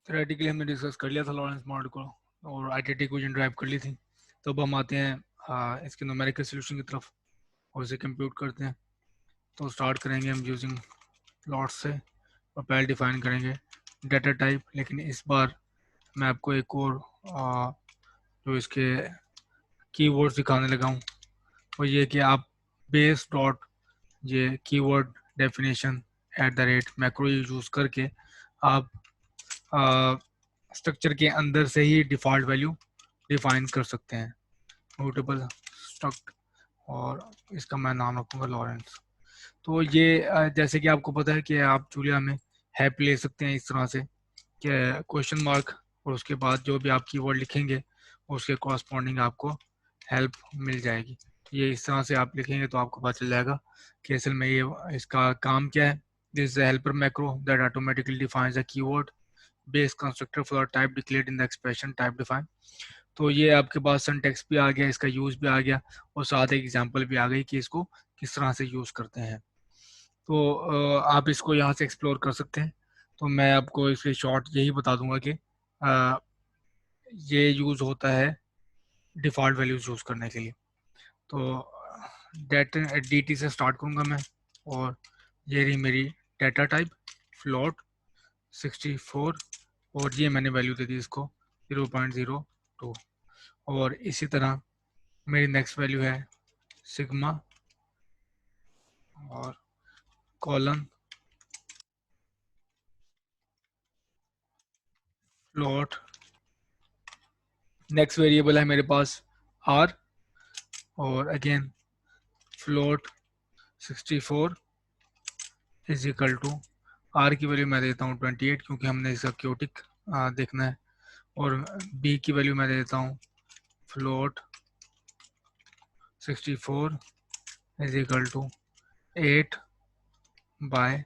Theoretically हमने discuss कर लिया था लॉरेंस मॉडल को और आईटीटी इक्वेशन ड्राइव कर ली थी। तो अब हम आते हैं इसके न्यूमेरिकल सॉल्यूशन की तरफ और इसे कंप्यूट करते हैं। तो स्टार्ट करेंगे हम यूजिंग प्लॉट से और पहले डिफाइन करेंगे डाटा टाइप, लेकिन इस बार मैं आपको एक और जो इसके कीवर्ड्स दिखाने लगा हूँ वो ये कि आप बेस डॉट ये कीवर्ड डेफिनेशन @ मैक्रो यूज़ करके आप स्ट्रक्चर के अंदर से ही डिफ़ॉल्ट वैल्यू डिफाइन कर सकते हैं। म्यूटेबल स्ट्रक्ट और इसका मैं नाम रखूँगा लॉरेंस। तो ये जैसे कि आपको पता है कि आप जूलिया में हैप ले सकते हैं इस तरह से कि क्वेश्चन मार्क और उसके बाद जो भी आप कीवर्ड लिखेंगे उसके कॉरस्पॉन्डिंग आपको हेल्प मिल जाएगी। ये इस तरह से आप लिखेंगे तो आपको पता चल जाएगा कि असल में ये इसका काम क्या है। This is helper macro that automatically defines the keyword base constructor for type declared in the expression type define. तो ये आपके पास सिंटैक्स भी आ गया, इसका यूज़ भी आ गया और साथ एक एग्जांपल भी आ गई कि इसको किस तरह से यूज़ करते हैं। तो आप इसको यहाँ से एक्सप्लोर कर सकते हैं। तो मैं आपको इसके शॉर्ट यही बता दूंगा कि ये यूज़ होता है डिफ़ॉल्ट वैल्यूज़ यूज़ करने के लिए। तो डाटा dt से स्टार्ट करूँगा मैं और ये रही मेरी डाटा टाइप फ्लोट 64 और ये मैंने वैल्यू दे दी इसको 0.02 और इसी तरह मेरी नेक्स्ट वैल्यू है सिग्मा और कॉलन फ्लोट। नेक्स्ट वेरिएबल है मेरे पास r और again float 64 is equal to r की वैल्यू मैं देता हूँ 28 क्योंकि हमने इसका क्योटिक देखना है और b की वैल्यू मैं देता हूँ फ्लोट 64 इज इक्वल टू 8/3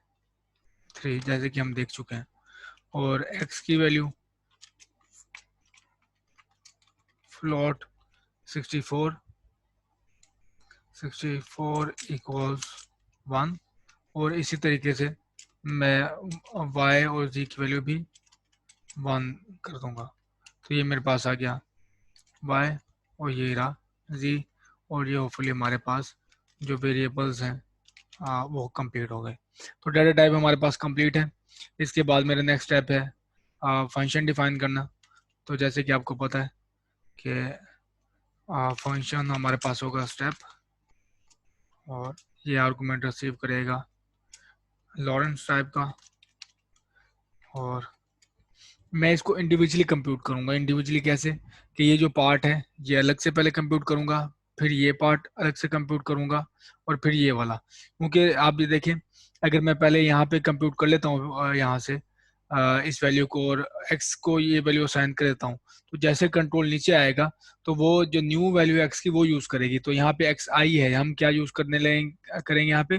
जैसे कि हम देख चुके हैं और x की वैल्यू फ्लोट 64 इक्वल्स 1 और इसी तरीके से मैं y और z की वैल्यू भी 1 कर दूंगा। तो ये मेरे पास आ गया y और ये रहा z और ये होपफुली हमारे पास जो वेरिएबल्स हैं वो कंप्लीट हो गए। तो डाटा टाइप हमारे पास कंप्लीट है। इसके बाद मेरा नेक्स्ट स्टेप है फंक्शन डिफाइन करना। तो जैसे कि आपको पता है कि फंक्शन हमारे पास होगा स्टेप और ये आर्गुमेंट रिसीव करेगा लॉरेंस टाइप का और मैं इसको इंडिविजुअली कंप्यूट करूंगा। इंडिविजुअली कैसे कि ये जो पार्ट है ये अलग से पहले कंप्यूट करूंगा, फिर ये पार्ट अलग से कंप्यूट करूंगा और फिर ये वाला। क्योंकि आप ये देखें अगर मैं पहले यहाँ पे कंप्यूट कर लेता हूँ यहाँ से इस वैल्यू को और x को ये वैल्यू असाइन कर देता हूँ तो जैसे कंट्रोल नीचे आएगा तो वो जो न्यू वैल्यू x की वो यूज करेगी। तो यहाँ पे xi है, हम क्या यूज करेंगे यहाँ पे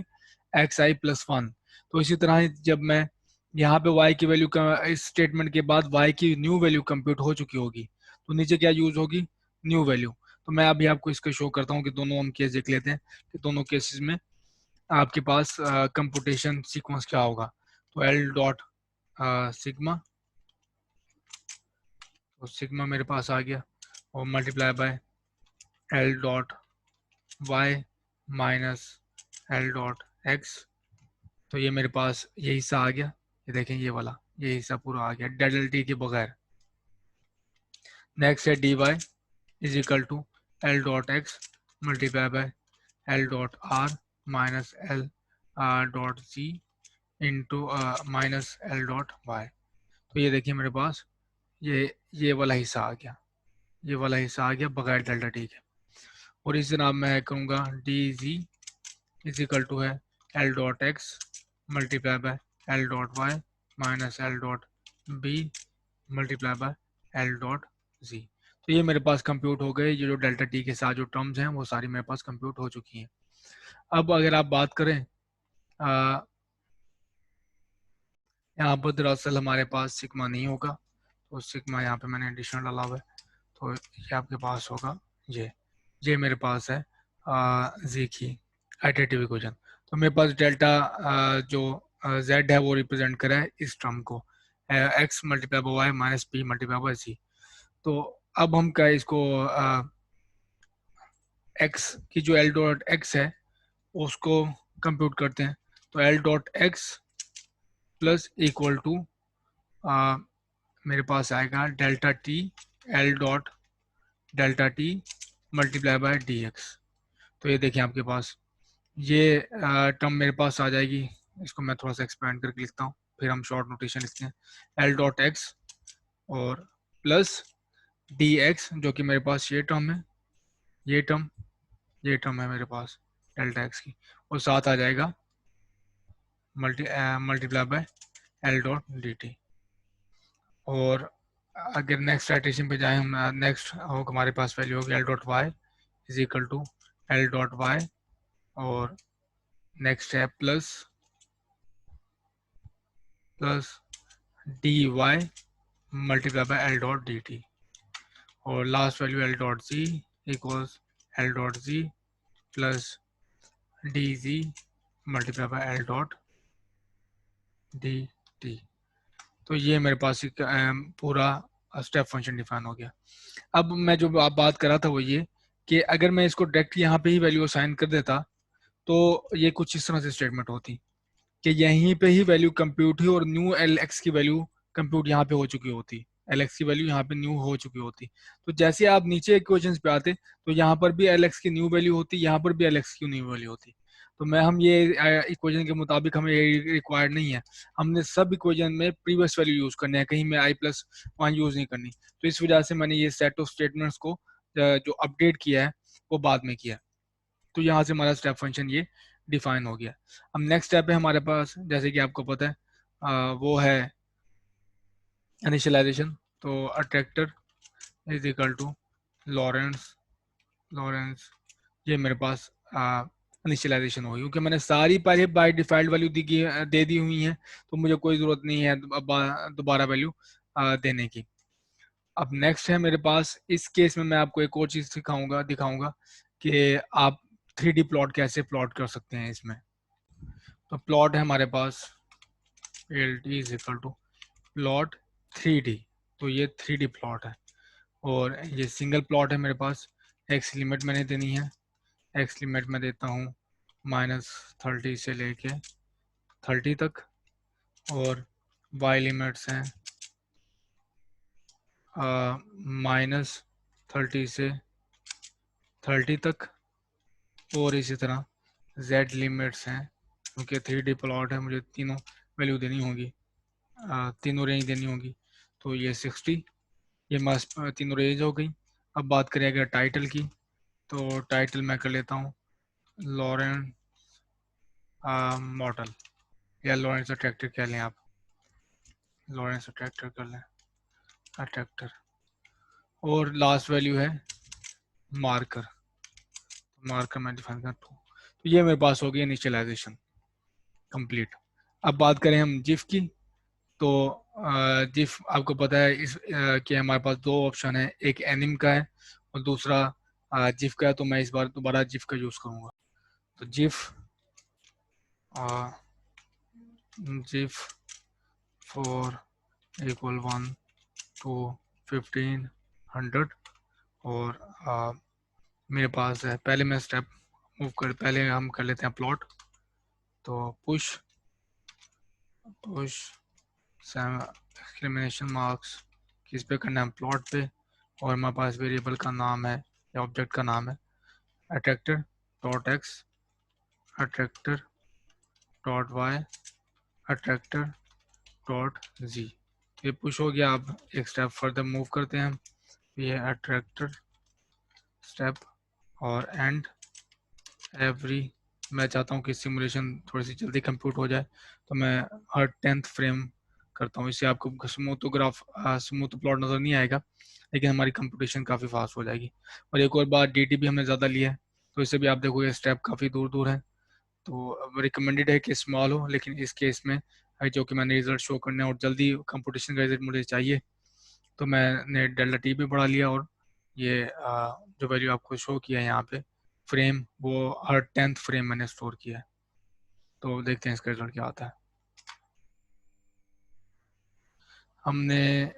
xi+1। तो इसी तरह जब मैं यहाँ पे y की वैल्यू का इस स्टेटमेंट के बाद y की न्यू वैल्यू कंप्यूट हो चुकी होगी तो नीचे क्या यूज होगी न्यू वैल्यू। तो मैं अभी आपको इसका शो करता हूँ कि दोनों हम केस देख लेते हैं कि दोनों केसेस में आपके पास कंप्यूटेशन सीक्वेंस क्या होगा। तो l डॉट सिग्मा, तो सिग्मा मेरे पास आ गया और multiply by l dot y minus l dot x। तो ये मेरे पास ये हिस्सा आ गया, ये देखें ये वाला ये हिस्सा पूरा आ गया डेल टी के बगैर। नेक्स्ट है dy is equal to l dot x multiply by l dot r minus l dot z into minus l dot y। तो ये देखिए मेरे पास ये वाला हिस्सा आ गया, ये वाला हिस्सा आ गया बगैर डेल्टा टी के। और इस तरह मैं करूँगा D Z is equal to है l dot x multiply by l dot y minus l dot b multiply by l dot z। तो ये मेरे पास कंप्यूट हो गए, ये जो डेल्टा टी के साथ जो टर्म्स हैं वो सारी मेरे पास कंप्यूट हो चुकी हैं। अब अगर आप बात करें यहाँ पर दरअसल हमारे पास सिग्मा नहीं होगा तो सिग्मा यहाँ पे मैंने एडिशनल डाला हुआ है तो ये आपके पास होगा ये मेरे पास है जी की आइटरेटिव इक्वेशन। तो मेरे पास डेल्टा जो z है वो रिप्रेजेंट करा है इस टर्म को x multiply by y minus p multiply by c. तो अब हम क्या इसको एक्स की जो एल डॉट एक्स है उसको कंप्यूट करते हैं। तो L dot X plus equal to मेरे पास आएगा delta T L dot delta T multiply by D X. तो ये देखिए आपके पास ये टर्म मेरे पास आ जाएगी। इसको मैं थोड़ा सा एक्सपेंड करके लिखता हूँ, फिर हम शॉर्ट नोटेशन लिखते हैं। एल डॉट एक्स और प्लस डी एक्स जो कि मेरे पास ये टर्म है, ये टर्म है मेरे पास डेल्टा एक्स की, और साथ आ जाएगा multiply by l dot d t. और अगर नेक्स्ट राइटेशन पे जाए हम, नेक्स्ट हमारे पास वैल्यू होगी l dot y is equal to l dot y, और नेक्स्ट है plus d y multiply by l dot d t, और last value l dot g equals l dot g plus d g multiply by l dot d t. तो ये मेरे पास एक पूरा step function define हो गया। अब मैं जो बात कर रहा था वो ये कि अगर मैं इसको डायरेक्ट यहाँ पे ही वैल्यू असाइन कर देता तो ये कुछ इस तरह से स्टेटमेंट होती कि यहीं पे ही वैल्यू कंप्यूट हुई और न्यू एल एक्स की वैल्यू कंप्यूट यहाँ पे हो चुकी होती, एल एक्स की वैल्यू यहाँ पे न्यू हो चुकी होती। तो जैसे आप नीचे इक्वेशंस पे आते तो यहाँ पर भी एल एक्स की न्यू वैल्यू होती, यहाँ पर भी एल एक्स की न्यू वैल्यू होती। तो मैं हम ये इक्वेशन के मुताबिक हमें ये रिक्वायर्ड नहीं है, हमने सब इक्वेशन में प्रीवियस वैल्यू यूज करने हैं, कहीं में आई प्लस वन यूज नहीं करनी। तो इस वजह से मैंने ये सेट ऑफ स्टेटमेंट्स को जो अपडेट किया है वो बाद में किया। तो यहाँ से हमारा स्टेप फंक्शन ये डिफाइन हो गया। अब नेक्स्ट स्टेप है हमारे पास, जैसे कि आपको पता है वो है इनिशियलाइजेशन। तो attractor is equal to Lorenz ये मेरे पास इनिशियलाइजेशन होगी, क्योंकि मैंने सारी पहले बाय डिफॉल्ट वैल्यू दे दी हुई हैं, तो मुझे कोई ज़रूरत नहीं है दोबारा वैल्यू देने की। अब नेक्स्ट है मेरे पास, इस केस में मैं आपको एक और चीज़ दिखाऊंगा कि आप 3D प्लॉट कैसे प्लॉट कर सकते हैं इसमें। तो प्लॉट है हमारे पास l t is equal to plot 3D। तो ये 3D प्लॉट है और ये सिंगल प्लॉट है मेरे पास। एक्स लिमिट मैंने देनी है, एक्स लिमिट मैं देता हूँ -30 से लेके 30 तक, और वाई लिमिट्स हैं -30 से 30 तक, और इसी तरह z लिमिट्स हैं, क्योंकि 3D प्लॉट है मुझे तीनों वैल्यू देनी होगी, तीनों रेंज देनी होगी। तो ये 60, ये मस्त तीनों रेंज हो गई। अब बात करें अगर टाइटल की, तो टाइटल मैं कर लेता हूँ लॉरेंस मॉडल, या लॉरेंस अट्रैक्टर कह लें आप, लॉरेंस अट्रैक्टर कर लें, अट्रैक्टर। और लास्ट वैल्यू है मार्कर, मार्कर मैं डिफाइन करता हूँ। तो ये मेरे पास हो गया इनिशियलाइजेशन कंप्लीट। अब बात करें हम जिफ की, तो जिफ आपको पता है इस कि हमारे पास दो ऑप्शन है, एक एनिम का है और दूसरा जिफ का है। तो मैं इस बार दोबारा जिफ का यूज़ करूँगा। तो जिफ फॉर इक्वल 1 to 1500, और मेरे पास है, पहले मैं स्टेप पहले हम कर लेते हैं प्लॉट। तो पुश एक्सक्लेमेशन मार्क्स किस पे करना है, प्लॉट पे, और हमारे पास वेरिएबल का नाम है या ऑब्जेक्ट का नाम है attractor dot X, attractor dot Y, attractor dot Z. ये पुश हो गया। अब एक स्टेप फर्दर मूव करते हैं हम, ये अट्रैक्टर स्टेप और एंड एवरी। मैं चाहता हूँ कि सिमुलेशन थोड़ी सी जल्दी कंप्यूट हो जाए, तो मैं हर 10th फ्रेम करता हूँ। इससे आपको स्मूथ प्लॉट नज़र नहीं आएगा, लेकिन हमारी कंप्यूटेशन काफ़ी फास्ट हो जाएगी। और एक और बात, डी भी हमने ज़्यादा लिया है, तो इससे भी आप देखोगे स्टेप काफ़ी दूर दूर है। तो रिकमेंडेड है कि स्मॉल हो, लेकिन इस केस में जो कि मैंने रिजल्ट शो करने और जल्दी कंप्यूटेशन का रिजल्ट मुझे चाहिए, तो मैंने डेल्टा टी भी बढ़ा लिया, और ये जो वैल्यू आपको शो किया है यहाँ पे फ्रेम, वो हर 10th फ्रेम मैंने स्टोर किया है। तो देखते हैं इसका रिजल्ट क्या आता है। हमने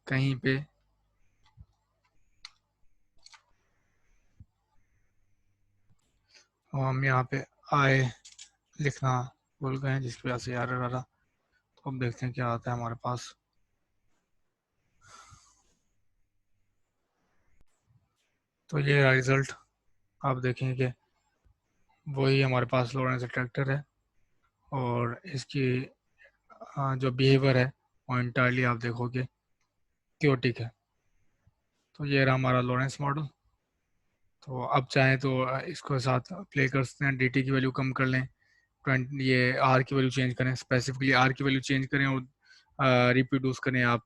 कहीं पे हम यहाँ पे आए लिखना भूल गए हैं, जिसकी वजह से एरर आ रहा। तो अब देखते हैं क्या आता है हमारे पास। तो ये रिजल्ट आप देखेंगे कि वही हमारे पास लॉरेंस ट्रैक्टर है, और इसकी जो बिहेवियर है वो इंटायरली आप देखोगे क्योटिक है। तो ये रहा हमारा लॉरेंस मॉडल। तो अब चाहें तो इसको साथ प्ले कर सकते हैं, dt की वैल्यू कम कर लें, 20 ये r की वैल्यू चेंज करें, स्पेसिफिकली r की वैल्यू चेंज करें और रिप्रोड्यूस करें आप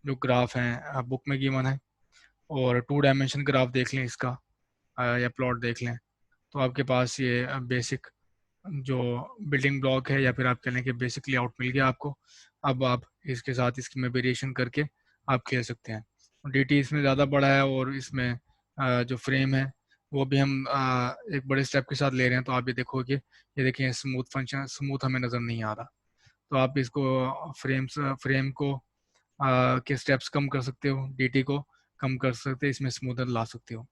जो ग्राफ हैं बुक में गिवन है, और 2 डायमेंशन ग्राफ देख लें इसका, या प्लॉट देख लें। तो आपके पास ये बेसिक जो बिल्डिंग ब्लॉक है, या फिर आप कह लें कि बेसिक लेआउट मिल गया आपको। अब आप इसके साथ इसकी में वेरिएशन करके आप खेल सकते हैं। dt इसमें ज़्यादा बड़ा है, और इसमें जो फ्रेम है वो भी हम एक बड़े स्टेप के साथ ले रहे हैं। तो आप ये देखोगे, ये देखिए स्मूथ फंक्शन, स्मूथ हमें नज़र नहीं आ रहा। तो आप इसको फ्रेम को के स्टेप्स कम कर सकते हो, dt को कम कर सकते हो, इसमें स्मूथर ला सकते हो।